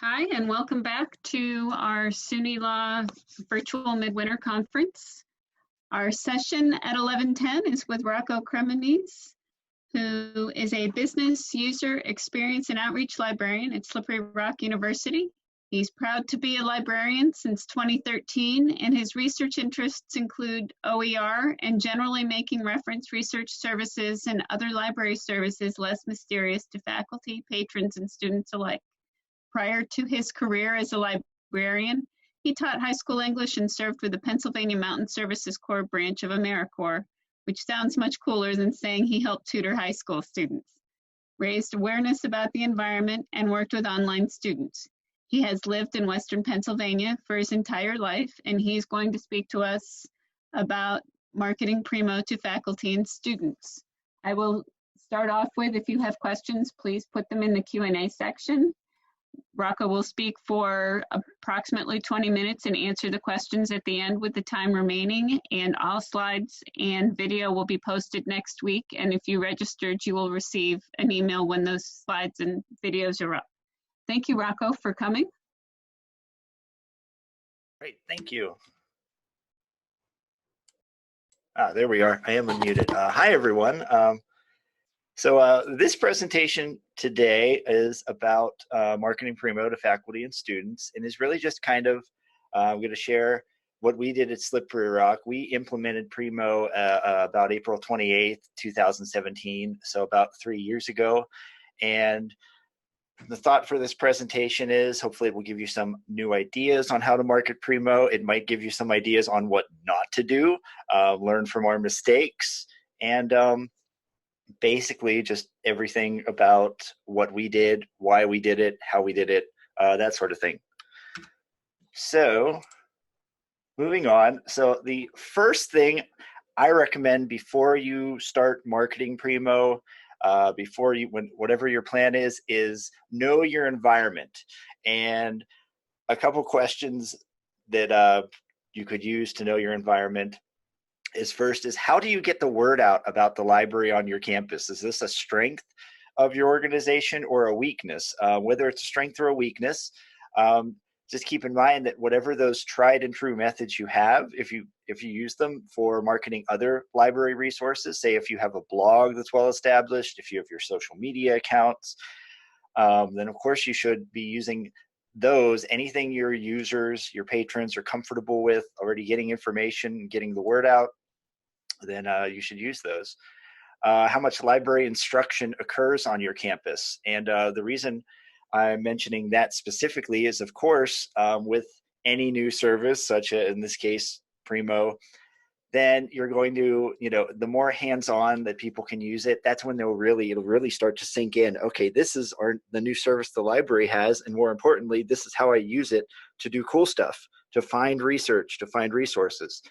Hi, and welcome back to our SUNYLA virtual Midwinter conference. Our session at 11:10 is with Rocco Cremonese, who is a business user experience and outreach librarian at Slippery Rock University. He's proud to be a librarian since 2013, and his research interests include OER and generally making reference research services and other library services less mysterious to faculty, patrons, and students alike. Prior to his career as a librarian, he taught high school English and served with the Pennsylvania Mountain Services Corps branch of AmeriCorps, which sounds much cooler than saying he helped tutor high school students, raised awareness about the environment, and worked with online students. He has lived in Western Pennsylvania for his entire life, and he's going to speak to us about marketing Primo to faculty and students. I will start off with, if you have questions, please put them in the Q&A section. Rocco will speak for approximately 20 minutes and answer the questions at the end with the time remaining, and all slides and video will be posted next week, and if you registered, you will receive an email when those slides and videos are up. Thank you, Rocco, for coming. Great, thank you. There we are, I am unmuted. Hi, everyone. This presentation today is about marketing Primo to faculty and students, and is really just kind of, I'm going to share what we did at Slippery Rock. We implemented Primo about April 28th, 2017, so about 3 years ago. And the thought for this presentation is hopefully it will give you some new ideas on how to market Primo. It might give you some ideas on what not to do, learn from our mistakes, and basically just everything about what we did, why we did it, how we did it, that sort of thing. So moving on. So the first thing I recommend before you start marketing Primo, whatever your plan is know your environment. And a couple questions that you could use to know your environment is how do you get the word out about the library on your campus? Is this a strength of your organization or a weakness? Whether it's a strength or a weakness, just keep in mind that whatever those tried and true methods you have, if you use them for marketing other library resources, say if you have a blog that's well established, if you have your social media accounts, then of course you should be using those. Anything your users, your patrons are comfortable with, already getting information, getting the word out, then you should use those. How much library instruction occurs on your campus? And the reason I'm mentioning that specifically is, of course, with any new service, such as in this case, Primo, then you're going to, the more hands-on that people can use it, that's when it'll really start to sink in. Okay, this is the new service the library has, and more importantly, this is how I use it to do cool stuff, to find research, to find resources.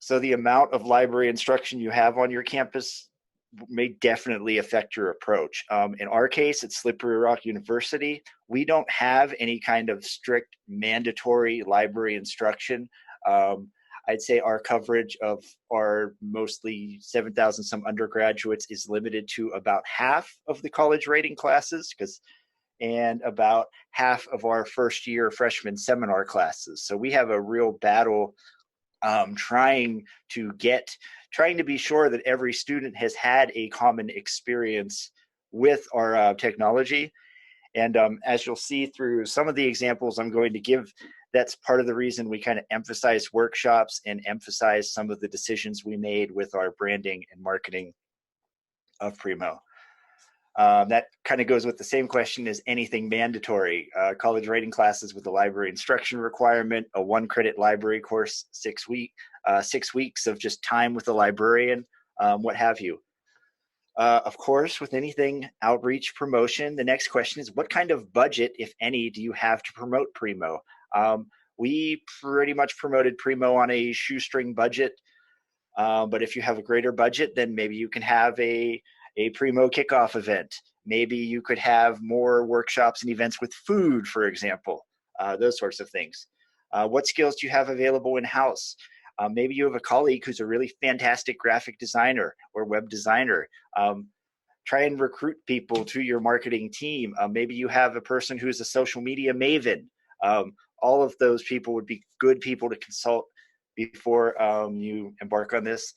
So the amount of library instruction you have on your campus may definitely affect your approach. In our case, at Slippery Rock University, we don't have any kind of strict mandatory library instruction. I'd say our coverage of our mostly 7,000 some undergraduates is limited to about half of the college rating classes, and about half of our first year freshman seminar classes. So we have a real battle trying to be sure that every student has had a common experience with our technology. And as you'll see through some of the examples I'm going to give, that's part of the reason we kind of emphasize workshops and emphasize some of the decisions we made with our branding and marketing of Primo. That kind of goes with the same question as anything mandatory. College rating classes with a library instruction requirement, a 1-credit library course, 6 weeks of just time with a librarian, what have you. Of course, with anything outreach promotion, the next question is, what kind of budget, if any, do you have to promote Primo? We pretty much promoted Primo on a shoestring budget, but if you have a greater budget, then maybe you can have a Primo kickoff event. Maybe you could have more workshops and events with food, for example, those sorts of things. What skills do you have available in-house? Maybe you have a colleague who's a really fantastic graphic designer or web designer. try and recruit people to your marketing team. Maybe you have a person who's a social media maven. All of those people would be good people to consult before you embark on this.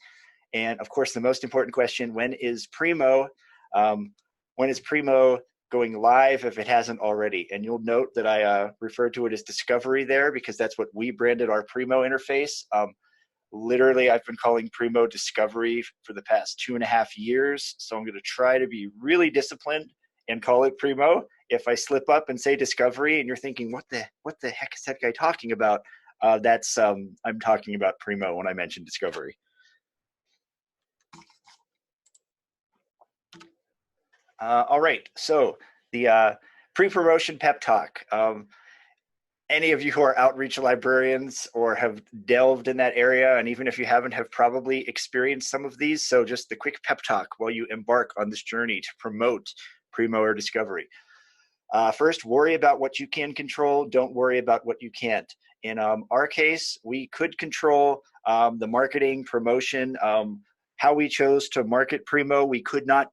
And of course, the most important question, when is Primo going live if it hasn't already? And you'll note that I referred to it as Discovery there because that's what we branded our Primo interface. Literally, I've been calling Primo Discovery for the past 2.5 years. So I'm going to try to be really disciplined and call it Primo. If I slip up and say Discovery and you're thinking, what the heck is that guy talking about? I'm talking about Primo when I mention Discovery. All right, so the pre-promotion pep talk. Any of you who are outreach librarians or have delved in that area, and even if you haven't, have probably experienced some of these. So just the quick pep talk while you embark on this journey to promote Primo or Discovery. First, worry about what you can control. Don't worry about what you can't. In our case, we could control the marketing, promotion, how we chose to market Primo. We could not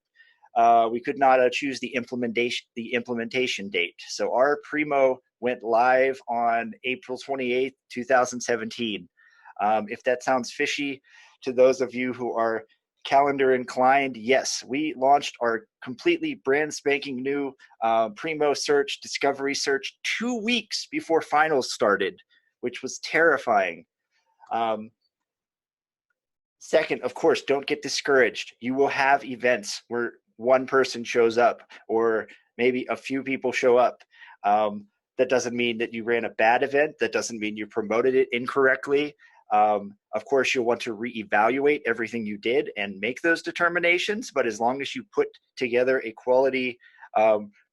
choose the implementation date. So our Primo went live on April 28th, 2017. If that sounds fishy to those of you who are calendar inclined, yes, we launched our completely brand spanking new Primo search, discovery search 2 weeks before finals started, which was terrifying. Second, of course, don't get discouraged. You will have events where one person shows up or maybe a few people show up. That doesn't mean that you ran a bad event. That doesn't mean you promoted it incorrectly. Of course, you'll want to reevaluate everything you did and make those determinations. But as long as you put together a quality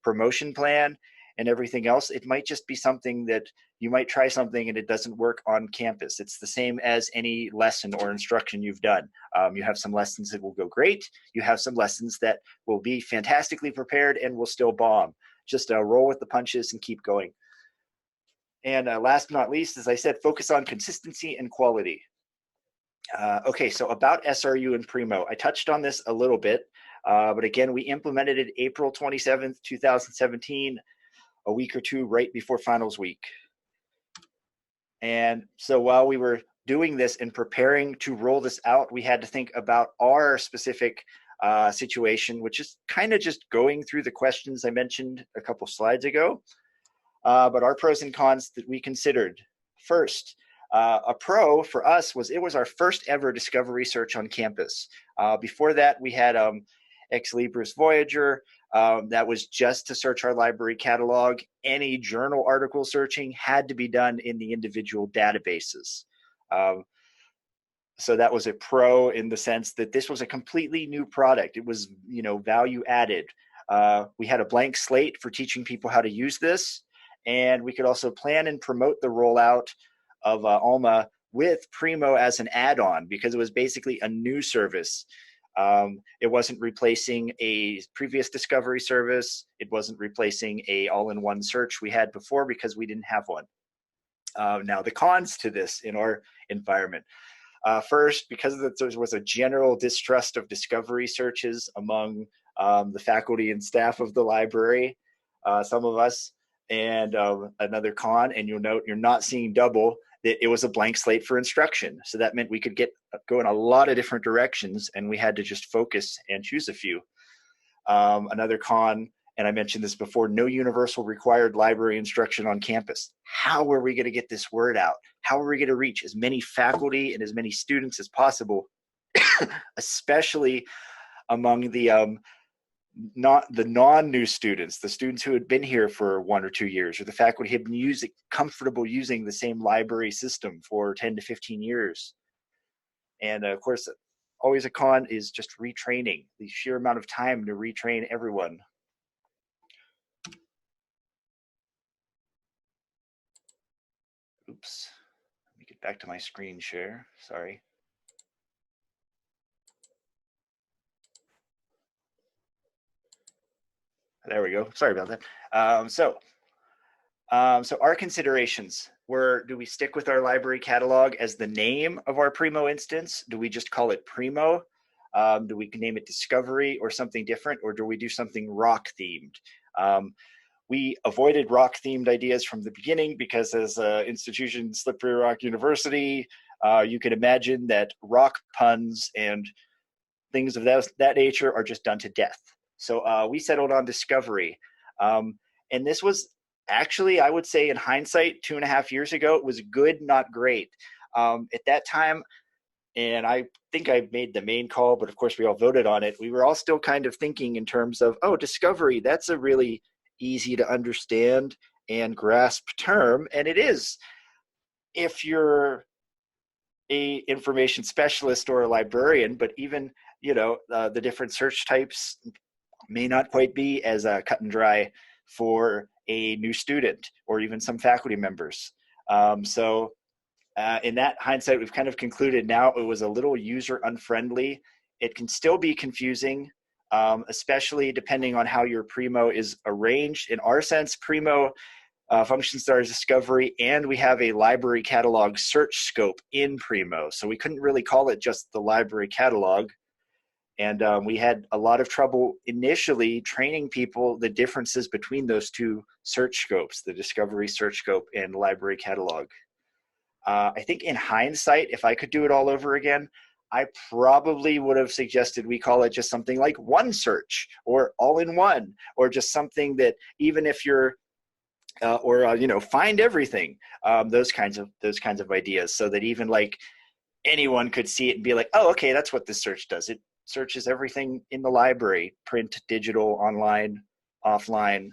promotion plan and everything else, it might just be something that you might try something and it doesn't work on campus. It's the same as any lesson or instruction you've done. You have some lessons that will go great. You have some lessons that will be fantastically prepared and will still bomb. Just roll with the punches and keep going. And last but not least, as I said, focus on consistency and quality. Okay, so about SRU and Primo. I touched on this a little bit, but again, we implemented it April 27th, 2017, a week or two right before finals week. And so while we were doing this and preparing to roll this out, we had to think about our specific situation, which is kind of just going through the questions I mentioned a couple slides ago. But our pros and cons that we considered. First, a pro for us was it was our first ever discovery search on campus. Before that, we had Ex Libris Voyager. That was just to search our library catalog. Any journal article searching had to be done in the individual databases. So that was a pro in the sense that this was a completely new product. It was, value added. We had a blank slate for teaching people how to use this. And we could also plan and promote the rollout of Alma with Primo as an add-on because it was basically a new service. It wasn't replacing a previous discovery service. It wasn't replacing a all-in-one search we had before because we didn't have one. Now the cons to this in our environment. First, because there was a general distrust of discovery searches among the faculty and staff of the library, some of us, and another con, and you'll note you're not seeing double, that it was a blank slate for instruction. So that meant we could go in a lot of different directions, and we had to just focus and choose a few. Another con, and I mentioned this before, no universal required library instruction on campus. How are we going to get this word out? How are we going to reach as many faculty and as many students as possible, especially among the non-new students, the students who had been here for 1 or 2 years, or the faculty had been comfortable using the same library system for 10 to 15 years. And of course, always a con is just retraining, the sheer amount of time to retrain everyone. Oops, let me get back to my screen share, sorry. There we go, sorry about that. So our considerations were, do we stick with our library catalog as the name of our Primo instance? Do we just call it Primo? Do we name it Discovery or something different, or do we do something rock themed? We avoided rock themed ideas from the beginning because as an institution, Slippery Rock University, you can imagine that rock puns and things of that nature are just done to death. So we settled on Discovery. And this was actually, I would say in hindsight, 2.5 years ago, it was good, not great. At that time, and I think I made the main call, but of course we all voted on it. We were all still kind of thinking in terms of, oh, Discovery, that's a really easy to understand and grasp term. And it is, if you're a information specialist or a librarian, but even, the different search types may not quite be as cut and dry for a new student or even some faculty members. So in that hindsight, we've kind of concluded now it was a little user unfriendly. It can still be confusing, especially depending on how your Primo is arranged. In our sense, Primo functions as Discovery, and we have a library catalog search scope in Primo. So we couldn't really call it just the library catalog. And we had a lot of trouble initially training people the differences between those two search scopes, the Discovery search scope and library catalog. I think in hindsight, if I could do it all over again, I probably would have suggested we call it just something like One Search or All in One, or just something that even if you're Find Everything, those kinds of ideas, so that even like anyone could see it and be like, oh, okay, that's what this search does. It searches everything in the library, print, digital, online, offline,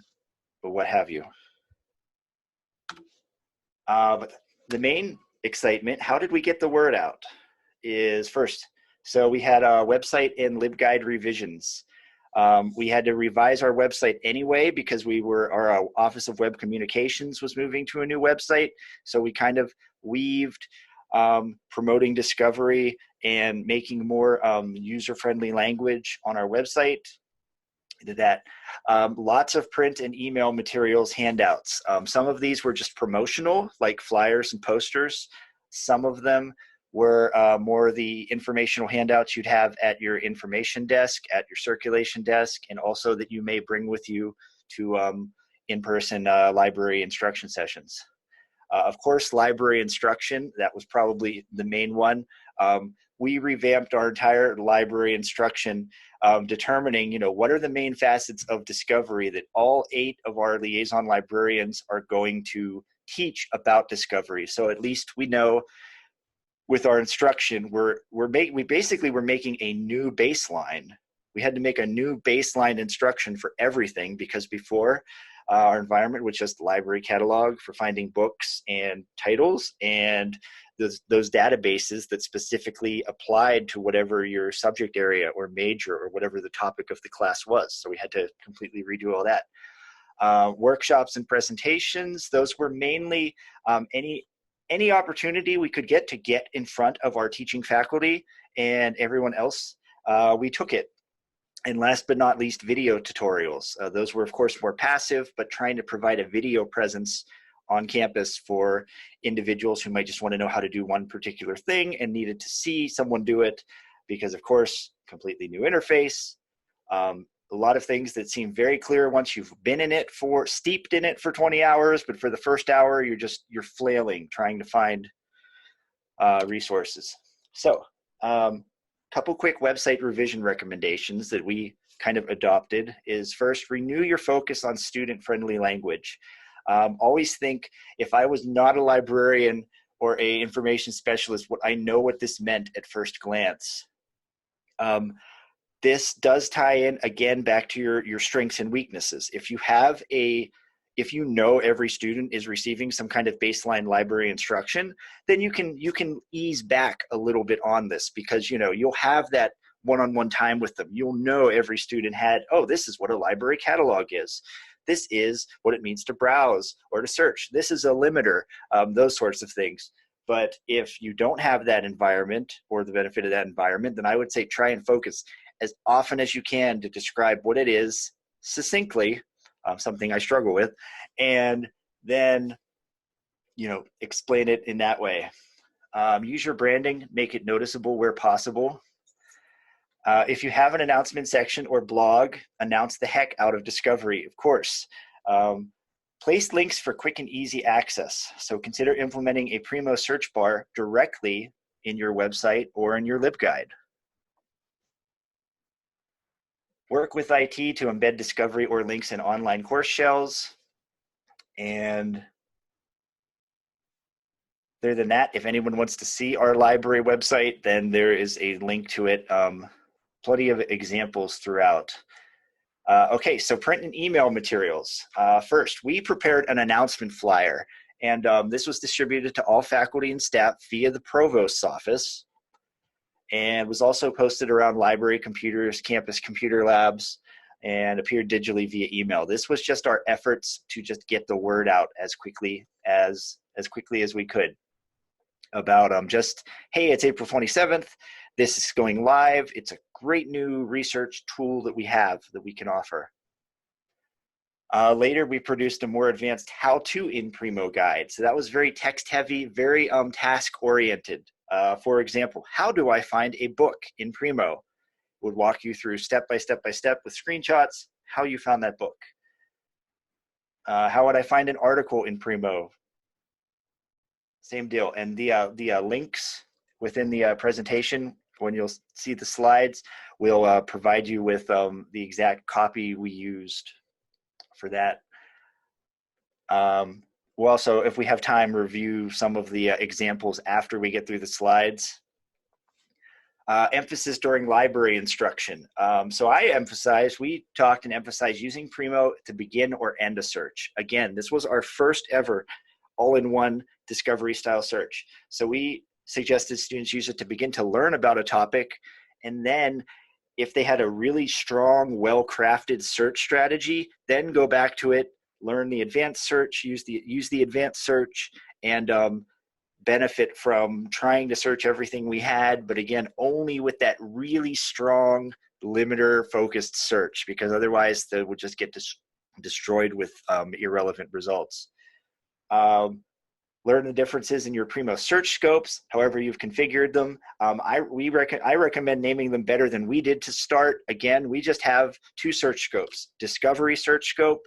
but what have you. But the main excitement, how did we get the word out, is first, so we had a website and LibGuide revisions. We had to revise our website anyway because our Office of Web Communications was moving to a new website. So we kind of weaved promoting Discovery and making more user-friendly language on our website. Did that. Lots of print and email materials, handouts. Some of these were just promotional, like flyers and posters. Some of them were more the informational handouts you'd have at your information desk, at your circulation desk, and also that you may bring with you to in-person library instruction sessions. Of course, library instruction, that was probably the main one. We revamped our entire library instruction, determining, what are the main facets of Discovery that all 8 of our liaison librarians are going to teach about Discovery. So at least we know with our instruction, we basically were making a new baseline. We had to make a new baseline instruction for everything, because before our environment was just the library catalog for finding books and titles, and those databases that specifically applied to whatever your subject area or major or whatever the topic of the class was. So we had to completely redo all that. Workshops and presentations, those were mainly any opportunity we could get in front of our teaching faculty and everyone else, we took it. And last but not least, video tutorials. Those were, of course, more passive, but trying to provide a video presence on campus for individuals who might just want to know how to do one particular thing and needed to see someone do it, because, of course, completely new interface. A lot of things that seem very clear once you've been steeped in it for 20 hours, but for the first hour, you're flailing trying to find resources. So, couple quick website revision recommendations that we kind of adopted is, first, renew your focus on student-friendly language. Always think, if I was not a librarian or a information specialist, I know what this meant at first glance. This does tie in, again, back to your strengths and weaknesses. If you know every student is receiving some kind of baseline library instruction, then you can ease back a little bit on this, because you'll have that one-on-one time with them. You'll know every student this is what a library catalog is. This is what it means to browse or to search. This is a limiter, those sorts of things. But if you don't have that environment or the benefit of that environment, then I would say try and focus as often as you can to describe what it is succinctly, something I struggle with, and then, explain it in that way. Use your branding, make it noticeable where possible. If you have an announcement section or blog, announce the heck out of discovery, of course. Place links for quick and easy access. So consider implementing a Primo search bar directly in your website or in your LibGuide. Work with IT to embed discovery or links in online course shells. And other than that, if anyone wants to see our library website, then there is a link to it. Plenty of examples throughout. Okay, so print and email materials. First, we prepared an announcement flyer, and this was distributed to all faculty and staff via the provost's office, and was also posted around library computers, campus computer labs, and appeared digitally via email. This was just our efforts to just get the word out as quickly as we could about just, hey, it's April 27th. This is going live. It's a great new research tool that we have that we can offer. Later, we produced a more advanced how-to in Primo guide. So that was very text-heavy, very task-oriented. For example, how do I find a book in Primo? It would walk you through step by step by step with screenshots how you found that book. How would I find an article in Primo? Same deal. And the links within the presentation, when you'll see the slides, we'll provide you with the exact copy we used for that. We'll also, if we have time, review some of the examples after we get through the slides. Emphasis during library instruction. So we talked and emphasized using Primo to begin or end a search. Again, this was our first ever all-in-one discovery style search. So we suggested students use it to begin to learn about a topic, and then if they had a really strong, well-crafted search strategy, then go back to it, learn the advanced search, use the advanced search, and benefit from trying to search everything we had, but again, only with that really strong limiter-focused search, because otherwise they would just get destroyed with irrelevant results. Learn the differences in your Primo search scopes, however you've configured them. I recommend naming them better than we did to start. Again, we just have 2 search scopes. Discovery search scope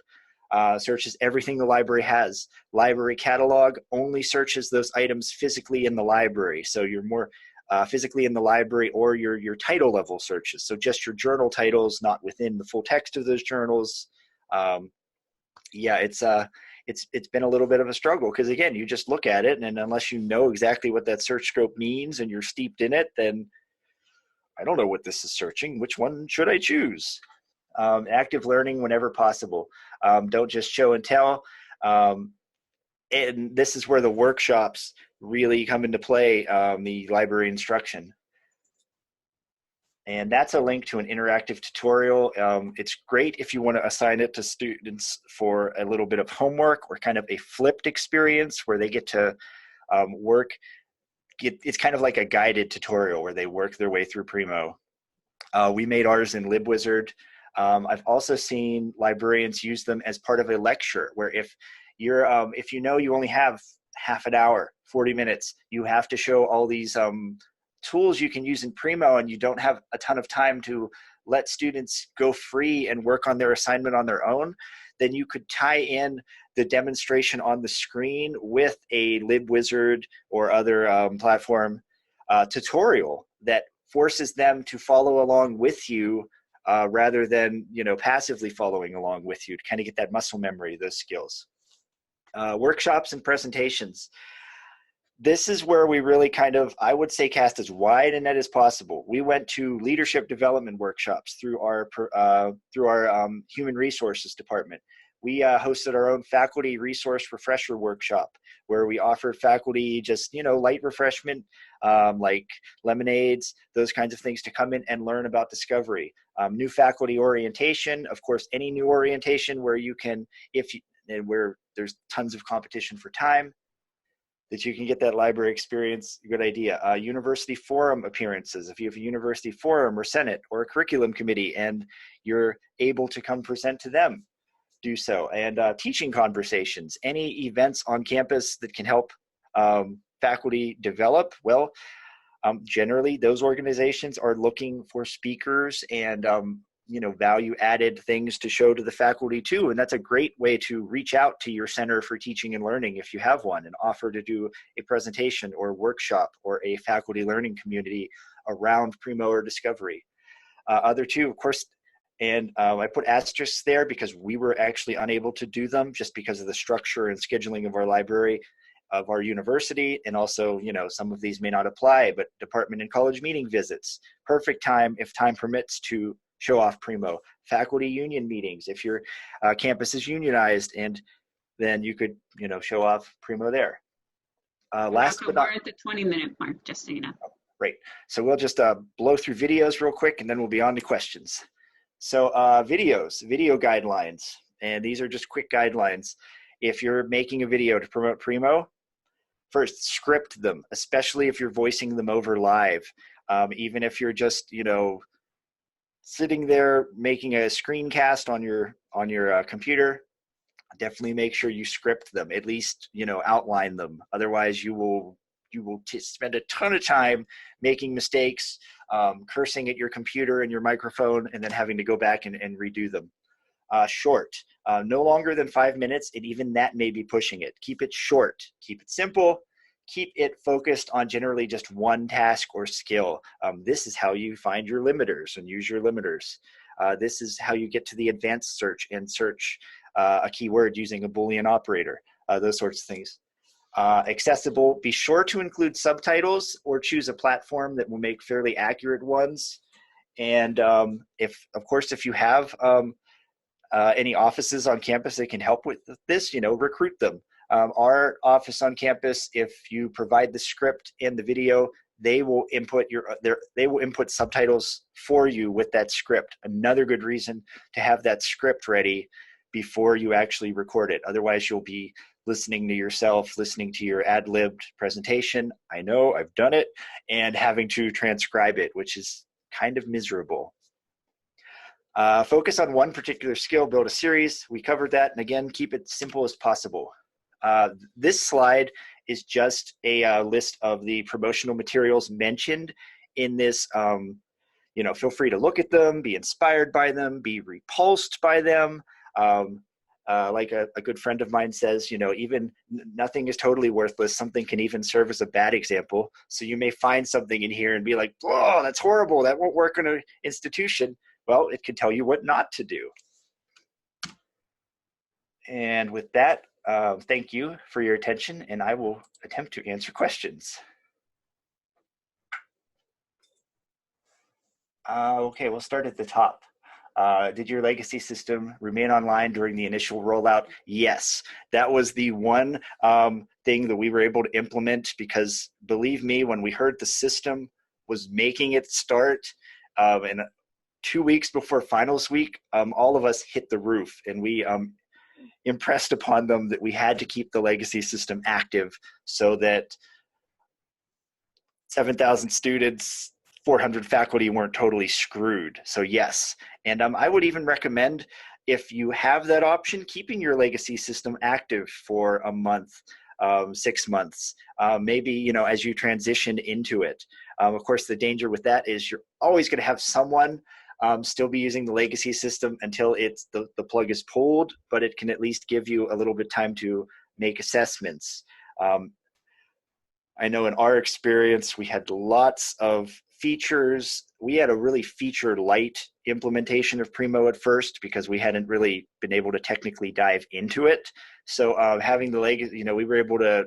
searches everything the library has. Library catalog only searches those items physically in the library. So you're more physically in the library, or your title level searches. So just your journal titles, not within the full text of those journals. Yeah, it's been a little bit of a struggle, because again, you just look at it, and unless you know exactly what that search scope means and you're steeped in it, then I don't know what this is searching. Which one should I choose? Active learning whenever possible. Don't just show and tell. And this is where the workshops really come into play, the library instruction. And that's a link to an interactive tutorial. It's great if you want to assign it to students for a little bit of homework, or kind of a flipped experience where they get to work. It's kind of like a guided tutorial where they work their way through Primo. We made ours in LibWizard. I've also seen librarians use them as part of a lecture, where if you know you only have half an hour, 40 minutes, you have to show all these tools you can use in Primo, and you don't have a ton of time to let students go free and work on their assignment on their own, then you could tie in the demonstration on the screen with a LibWizard or other platform tutorial that forces them to follow along with you, rather than passively following along with you, to kind of get that muscle memory, those skills. Workshops and presentations. This is where we really kind of, I would say, cast as wide a net as possible. We went to leadership development workshops through our human resources department. We hosted our own faculty resource refresher workshop, where we offered faculty just light refreshment, like lemonades, those kinds of things, to come in and learn about discovery. New faculty orientation, of course, any new orientation where you can, where there's tons of competition for time, that you can get that library experience. Good idea. University forum appearances. If you have a university forum or senate or a curriculum committee and you're able to come present to them, do so. And teaching conversations, any events on campus that can help faculty develop. Well, Generally, those organizations are looking for speakers and value added things to show to the faculty too. And that's a great way to reach out to your Center for Teaching and Learning if you have one, and offer to do a presentation or workshop or a faculty learning community around Primo or Discovery. Other two, of course, and I put asterisks there because we were actually unable to do them just because of the structure and scheduling of our library, of our university. And also, some of these may not apply, but department and college meeting visits, perfect time if time permits to show off Primo. Faculty union meetings, if your campus is unionized, and then you could, show off Primo there. Last but not, we're at the 20-minute mark, just so you know. Great. So we'll just blow through videos real quick, and then we'll be on to questions. So video guidelines, and these are just quick guidelines. If you're making a video to promote Primo, first, script them, especially if you're voicing them over live. Even if you're just, sitting there making a screencast on your computer, definitely make sure you script them, at least, outline them. Otherwise, you will spend a ton of time making mistakes, cursing at your computer and your microphone, and then having to go back and redo them. Short, no longer than 5 minutes, and even that may be pushing it. Keep it short, keep it simple, keep it focused on generally just one task or skill. This is how you find your limiters and use your limiters. This is how you get to the advanced search and search a keyword using a Boolean operator, those sorts of things. Accessible, be sure to include subtitles or choose a platform that will make fairly accurate ones. And if you have any offices on campus that can help with this, recruit them. Our office on campus, if you provide the script and the video, they will input subtitles for you with that script. Another good reason to have that script ready before you actually record it. Otherwise, you'll be listening to yourself, listening to your ad-libbed presentation. I know, I've done it, and having to transcribe it, which is kind of miserable. Focus on one particular skill, build a series. We covered that, and again, keep it simple as possible. This slide is just a list of the promotional materials mentioned in this. Feel free to look at them, be inspired by them, be repulsed by them. Like a good friend of mine says, even nothing is totally worthless. Something can even serve as a bad example. So you may find something in here and be like, "Oh, that's horrible. That won't work in an institution." Well, it can tell you what not to do. And with that, thank you for your attention, and I will attempt to answer questions. Okay, we'll start at the top. Did your legacy system remain online during the initial rollout? Yes, that was the one thing that we were able to implement, because believe me, when we heard the system was making it start, and 2 weeks before finals week, all of us hit the roof, and we impressed upon them that we had to keep the legacy system active so that 7,000 students, 400 faculty weren't totally screwed. So yes, and I would even recommend, if you have that option, keeping your legacy system active for a month, 6 months, maybe, as you transition into it. Of course, the danger with that is you're always going to have someone still be using the legacy system until the plug is pulled, but it can at least give you a little bit of time to make assessments. I know in our experience, we had lots of features. We had a really feature light implementation of Primo at first because we hadn't really been able to technically dive into it. So having the legacy, we were able to,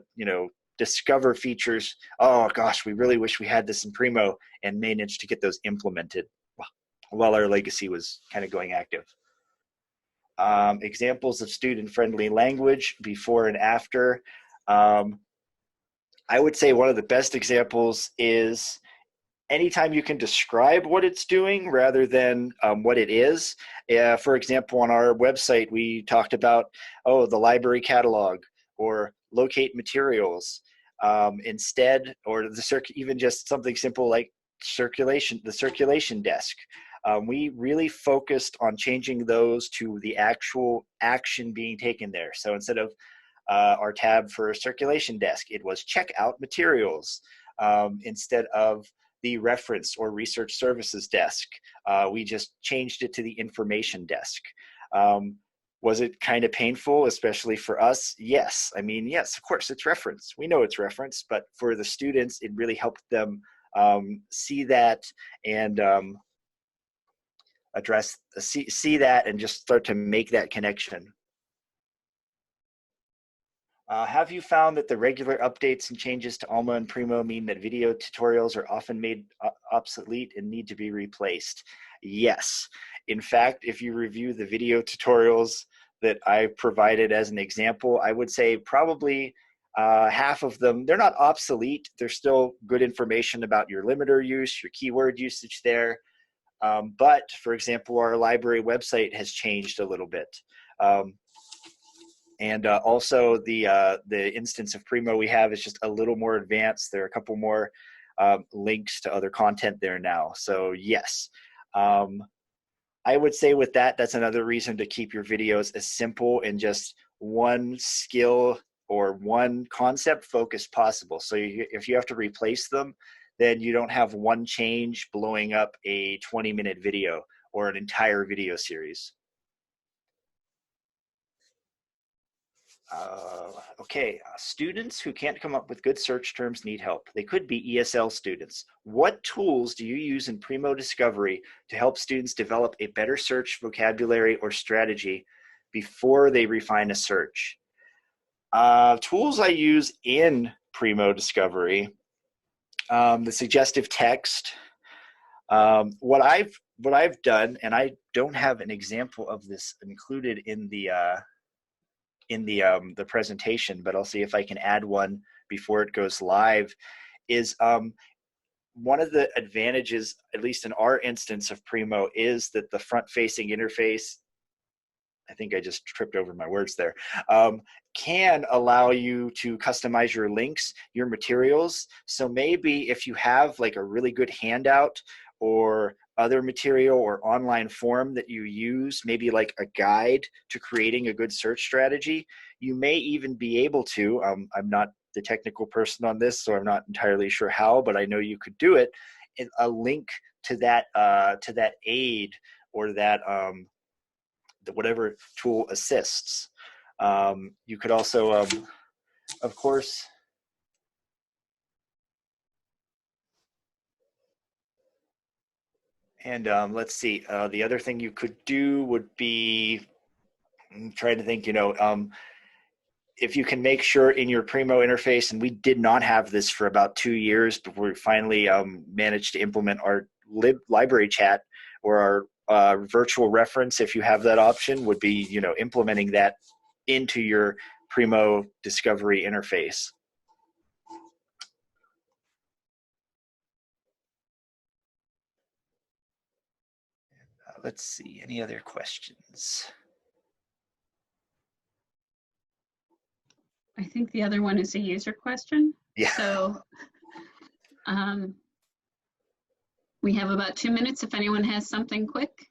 discover features. Oh gosh, we really wish we had this in Primo, and managed to get those implemented while our legacy was kind of going active. Examples of student-friendly language before and after. I would say one of the best examples is anytime you can describe what it's doing rather than what it is. For example, on our website, we talked about, the library catalog or locate materials instead, or even just something simple like the circulation desk. We really focused on changing those to the actual action being taken there. So instead of our tab for circulation desk, it was check out materials. instead of the reference or research services desk. We just changed it to the information desk. Was it kind of painful, especially for us? Yes. I mean, yes, of course, it's reference. We know it's reference, but for the students, it really helped them see that and see that and just start to make that connection. Have you found that the regular updates and changes to Alma and Primo mean that video tutorials are often made obsolete and need to be replaced? Yes. In fact, if you review the video tutorials that I provided as an example, I would say probably half of them, they're not obsolete. They're still good information about your limiter use, your keyword usage there. But for example, our library website has changed a little bit. And also the instance of Primo we have is just a little more advanced. There are a couple more links to other content there now. So yes, I would say with that, that's another reason to keep your videos as simple and just one skill or one concept focus possible. So if you have to replace them, then you don't have one change blowing up a 20-minute video or an entire video series. Okay, students who can't come up with good search terms need help. They could be ESL students. What tools do you use in Primo Discovery to help students develop a better search vocabulary or strategy before they refine a search? Tools I use in Primo Discovery, the suggestive text. What I've done, and I don't have an example of this included in the presentation, but I'll see if I can add one before it goes live, is one of the advantages, at least in our instance of Primo, is that the front-facing interface, I think I just tripped over my words there, can allow you to customize your links, your materials. So maybe if you have like a really good handout or other material or online form that you use, maybe like a guide to creating a good search strategy, you may even be able to, I'm not the technical person on this, so I'm not entirely sure how, but I know you could do it, a link to that aid or that whatever tool assists. You could also, of course, and let's see, the other thing you could do would be, I'm trying to think, if you can make sure in your Primo interface, and we did not have this for about 2 years before we finally managed to implement our library chat or our virtual reference, if you have that option, would be, implementing that into your Primo Discovery interface. Let's see, any other questions? I think the other one is a user question. Yeah. So we have about 2 minutes if anyone has something quick.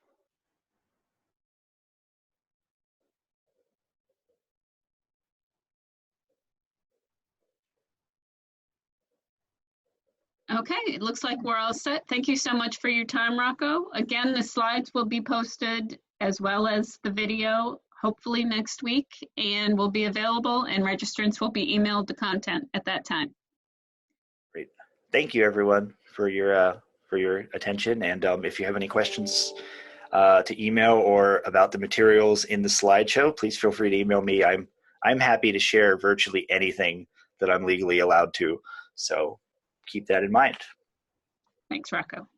Okay, it looks like we're all set. Thank you so much for your time, Rocco. Again, the slides will be posted as well as the video, hopefully next week, and will be available, and registrants will be emailed the content at that time. Great. Thank you, everyone, for your attention. And if you have any questions to email or about the materials in the slideshow, please feel free to email me. I'm happy to share virtually anything that I'm legally allowed to. So keep that in mind. Thanks, Rocco.